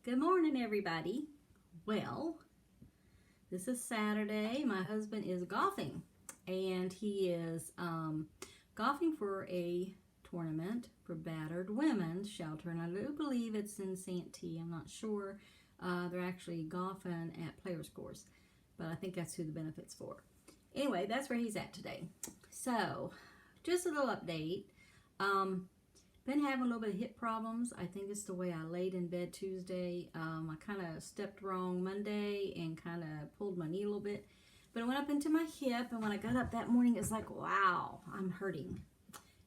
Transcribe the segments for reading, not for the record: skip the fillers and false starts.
Good morning, everybody. Well, this is Saturday. My husband is golfing, and he is golfing for a tournament for battered women's shelter, and I do believe it's in Santee. I'm not sure. They're actually golfing at Players Course, but I think that's who the benefit's for. Anyway, that's where he's at today. So, just a little update. Been having a little bit of hip problems. I think it's the way I laid in bed Tuesday. I kind of stepped wrong Monday and kind of pulled my knee a little bit. But it went up into my hip, and when I got up that morning, it's like, wow, I'm hurting.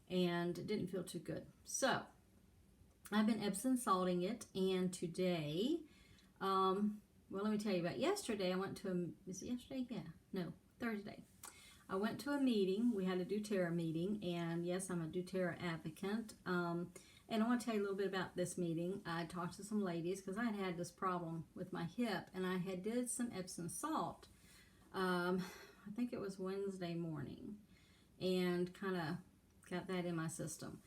And it didn't feel too good. So, I've been Epsom salting it, and today, well, let me tell you about yesterday. I went to is it yesterday? Yeah, no, Thursday. I went to a meeting. We had a DoTERRA meeting, and yes, I'm a DoTERRA advocate. And I want to tell you a little bit about this meeting. I talked to some ladies because I had this problem with my hip, and I had did some Epsom salt. I think it was Wednesday morning, and kind of got that in my system.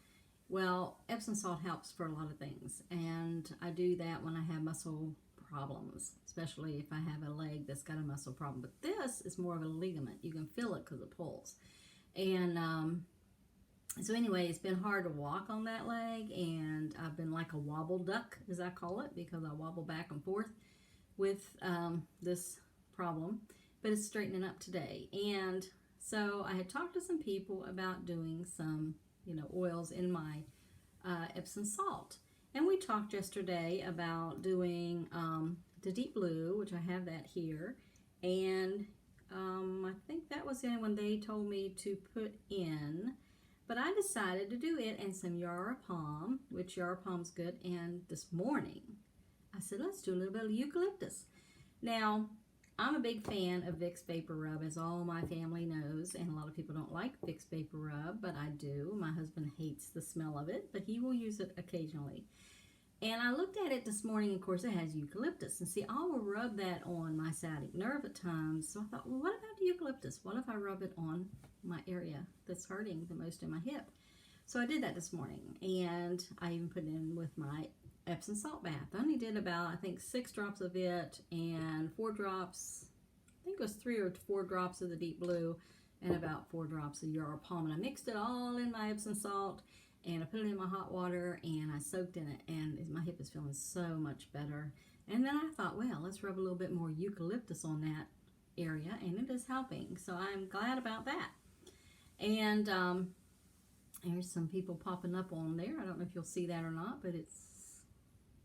Well, Epsom salt helps for a lot of things, and I do that when I have muscle problems, especially if I have a leg that's got a muscle problem. But this is more of a ligament. You can feel it because it pulls. And so anyway, it's been hard to walk on that leg, and I've been like a wobble duck, as I call it, because I wobble back and forth with this problem. But it's straightening up today. And so I had talked to some people about doing some, oils in my Epsom salt. And we talked yesterday about doing the deep blue, which I have that here. And I think that was the only one they told me to put in. But I decided to do it and some Yarrow Palm, which Yarrow Palm's good. And this morning, I said, let's do a little bit of eucalyptus. Now, I'm a big fan of Vicks Vapor Rub, as all my family knows, and a lot of people don't like Vicks Vapor Rub, but I do. My husband hates the smell of it, but he will use it occasionally. And I looked at it this morning, of course, it has eucalyptus. And see, I will rub that on my sciatic nerve at times. So I thought, well, what about the eucalyptus? What if I rub it on my area that's hurting the most in my hip? So I did that this morning, and I even put it in with my Epsom salt bath. I only did about, I think, 6 drops of it and 4 drops, I think it was 3 or 4 drops of the deep blue and about 4 drops of Yarrow Palm. And I mixed it all in my Epsom salt, and I put it in my hot water, and I soaked in it, and my hip is feeling so much better. And then I thought, well, let's rub a little bit more eucalyptus on that area, and it is helping. So I'm glad about that. And there's some people popping up on there. I don't know if you'll see that or not, but it's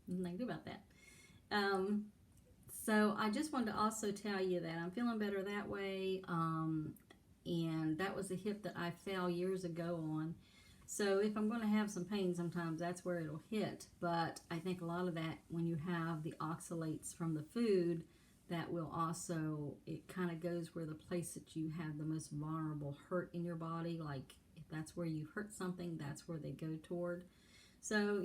nothing I can do about that. So I just wanted to also tell you that I'm feeling better that way. And that was a hip that I fell years ago on. So if I'm going to have some pain sometimes, that's where it'll hit. But I think a lot of that, when you have the oxalates from the food, that will also, it kind of goes where the place that you have the most vulnerable hurt in your body. Like if that's where you hurt something, that's where they go toward. So,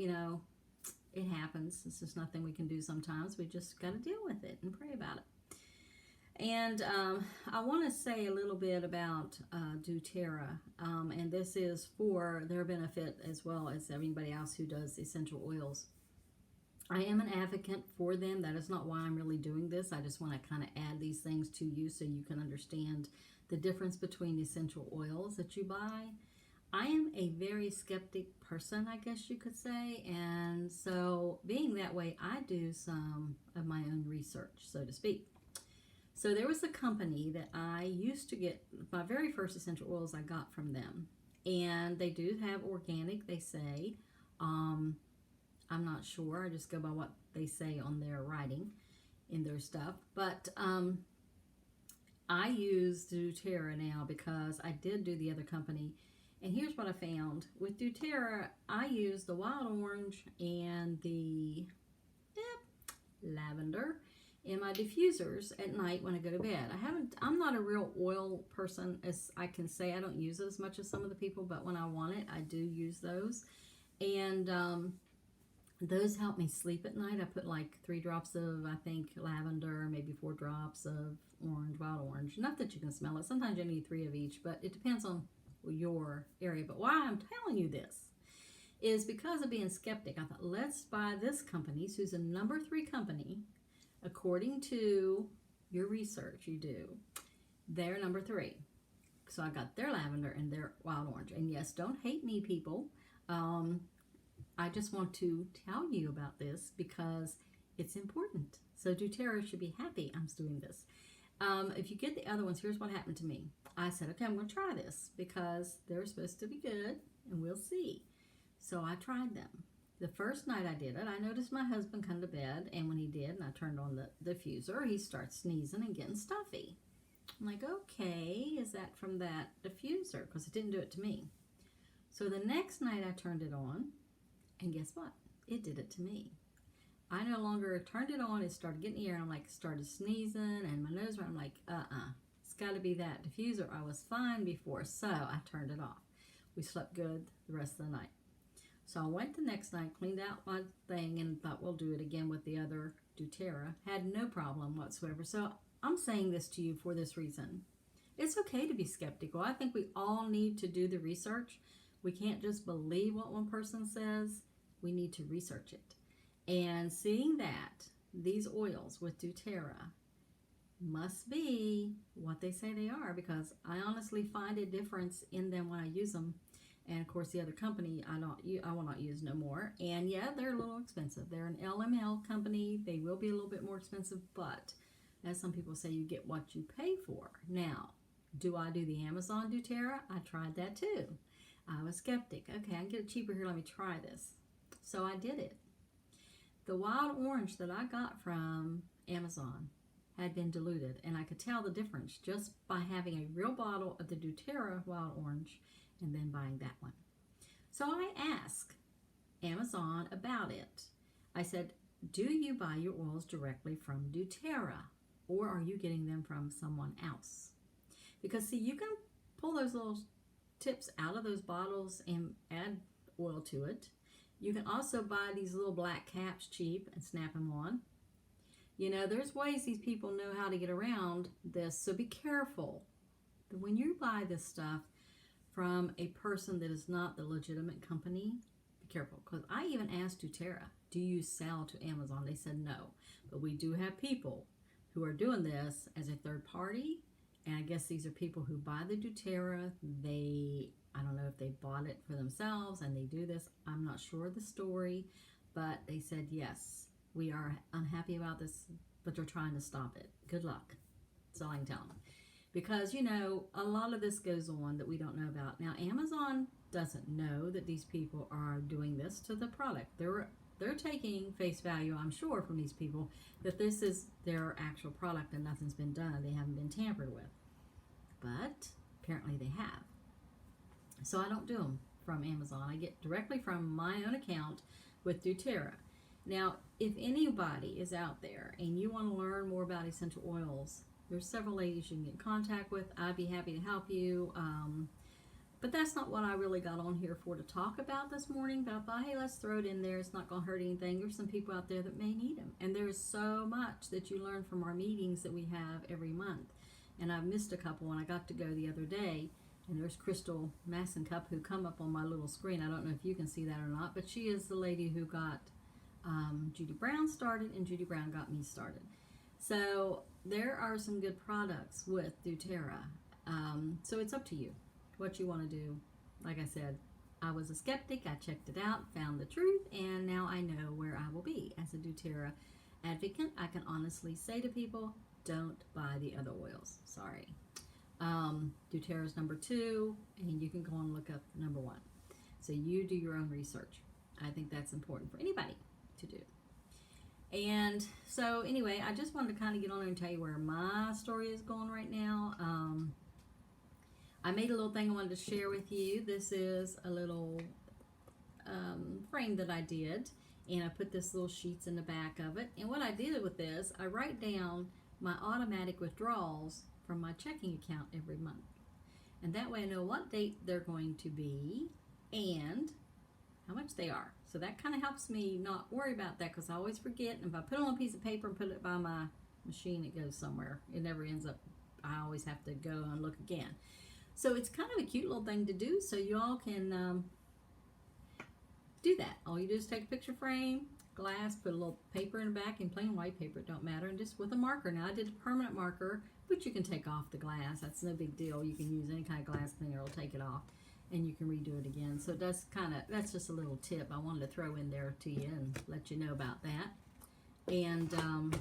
it happens. It's just nothing we can do sometimes. We just got to deal with it and pray about it. And I want to say a little bit about DoTerRA, and this is for their benefit as well as everybody else who does essential oils. I am an advocate for them. That is not why I'm really doing this. I just want to kind of add these things to you so you can understand the difference between essential oils that you buy. I am a very skeptic person, I guess you could say, and so being that way, I do some of my own research, so to speak. So there was a company that I used to get, my very first essential oils I got from them, and they do have organic, they say. I'm not sure, I just go by what they say on their writing in their stuff, but I use DoTerRA now because I did do the other company. And here's what I found. With DoTerRA, I use the wild orange and the lavender in my diffusers at night when I go to bed. I'm not a real oil person, as I can say. I don't use it as much as some of the people, but when I want it, I do use those. And those help me sleep at night. I put like 3 drops of, I think, lavender, maybe 4 drops of orange, wild orange. Not that you can smell it. Sometimes you need 3 of each, but it depends on your area. But why I'm telling you this is because of being skeptic. I thought, let's buy this company, who's a number 3 company, according to your research you do. They're number 3. So I got their lavender and their wild orange. And yes, don't hate me, people. I just want to tell you about this because it's important. So doTERRA should be happy I'm doing this. If you get the other ones, here's what happened to me. I said, okay, I'm going to try this because they're supposed to be good and we'll see. So I tried them. The first night I did it, I noticed my husband come to bed, and when he did, and I turned on the diffuser, he starts sneezing and getting stuffy. I'm like, okay, is that from that diffuser? Because it didn't do it to me. So the next night I turned it on, and guess what? It did it to me. I no longer turned it on, it started getting air, and I'm like, started sneezing, and my nose ran. I'm like, it's got to be that diffuser. I was fine before, so I turned it off. We slept good the rest of the night. So I went the next night, cleaned out my thing, and thought we'll do it again with the other doTERRA. Had no problem whatsoever. So I'm saying this to you for this reason. It's okay to be skeptical. I think we all need to do the research. We can't just believe what one person says. We need to research it. And seeing that these oils with doTERRA must be what they say they are, because I honestly find a difference in them when I use them. And of course, the other company I will not use no more. And yeah, they're a little expensive. They're an LML company. They will be a little bit more expensive, but as some people say, you get what you pay for. Now, do I do the Amazon doTERRA? I tried that too. I was skeptic. Okay, I can get it cheaper here. Let me try this. So I did it. The wild orange that I got from Amazon had been diluted, and I could tell the difference just by having a real bottle of the doTERRA wild orange and then buying that one. So I asked Amazon about it. I said, do you buy your oils directly from doTERRA, or are you getting them from someone else? Because see, you can pull those little tips out of those bottles and add oil to it. You can also buy these little black caps cheap and snap them on. You know, there's ways these people know how to get around this, so be careful. But when you buy this stuff from a person that is not the legitimate company, be careful. Because I even asked doTERRA, do you sell to Amazon? They said no. But we do have people who are doing this as a third party. And I guess these are people who buy the doTERRA. I don't know if they bought it for themselves and they do this. I'm not sure of the story. But they said, yes, we are unhappy about this, but they're trying to stop it. Good luck. That's all I can tell them. Because, you know, a lot of this goes on that we don't know about. Now, Amazon doesn't know that these people are doing this to the product. They're taking face value, I'm sure, from these people that this is their actual product and nothing's been done. They haven't been tampered with. But apparently they have. So I don't do them from Amazon. I get directly from my own account with doTERRA. Now, if anybody is out there and you want to learn more about essential oils, there's several ladies you can get in contact with. I'd be happy to help you. But that's not what I really got on here for to talk about this morning. But I thought, hey, let's throw it in there. It's not going to hurt anything. There's some people out there that may need them. And there's so much that you learn from our meetings that we have every month. And I've missed a couple, and I got to go the other day. And there's Crystal Massencup who come up on my little screen. I don't know if you can see that or not. But she is the lady who got Judy Brown started, and Judy Brown got me started. So there are some good products with doTERRA. So it's up to you what you want to do. Like I said, I was a skeptic. I checked it out, found the truth, and now I know where I will be. As a doTERRA advocate, I can honestly say to people, don't buy the other oils. Sorry. doTERRA is number 2, and you can go and look up number 1. So you do your own research. I think that's important for anybody to do. And so anyway, I just wanted to kind of get on there and tell you where my story is going right now. I made a little thing I wanted to share with you. This is a little frame that I did, and I put this little sheets in the back of it. And what I did with this, I write down my automatic withdrawals from my checking account every month. And that way I know what date they're going to be and how much they are. So that kind of helps me not worry about that, because I always forget. And if I put it on a piece of paper and put it by my machine, it goes somewhere. It never ends up, I always have to go and look again. So it's kind of a cute little thing to do, so you all can do that. All you do is take a picture frame, glass, put a little paper in the back, and plain white paper, it don't matter, and just with a marker. Now I did a permanent marker, but you can take off the glass. That's no big deal. You can use any kind of glass cleaner, it'll take it off, and you can redo it again. So that's just a little tip I wanted to throw in there to you and let you know about that. And I'm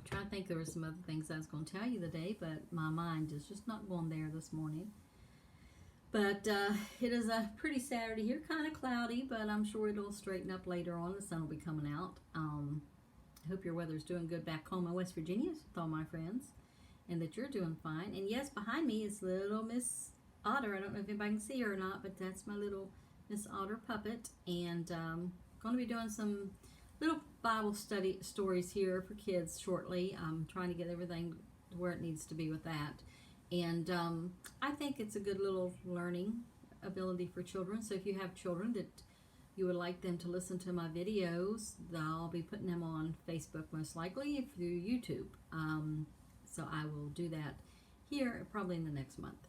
trying to think, there were some other things I was going to tell you today, but my mind is just not going there this morning. But it is a pretty Saturday here, kind of cloudy, but I'm sure it'll straighten up later on. The sun will be coming out. I hope your weather's doing good back home in West Virginia with all my friends, and that you're doing fine. And yes, behind me is little Miss Otter. I don't know if anybody can see her or not, but that's my little Miss Otter puppet. And going to be doing some little Bible study stories here for kids shortly. I'm trying to get everything where it needs to be with that. And I think it's a good little learning ability for children. So if you have children that you would like them to listen to my videos, I'll be putting them on Facebook most likely, through YouTube. So I will do that here probably in the next month.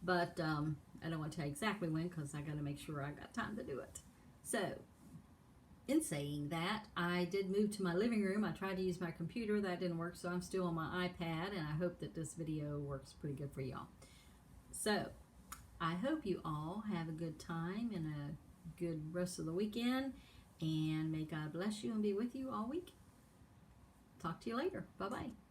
But I don't want to tell you exactly when, because I got to make sure I got time to do it. So in saying that, I did move to my living room. I tried to use my computer. That didn't work, so I'm still on my iPad, and I hope that this video works pretty good for y'all. So I hope you all have a good time and a good rest of the weekend, and may God bless you and be with you all week. Talk to you later. Bye-bye.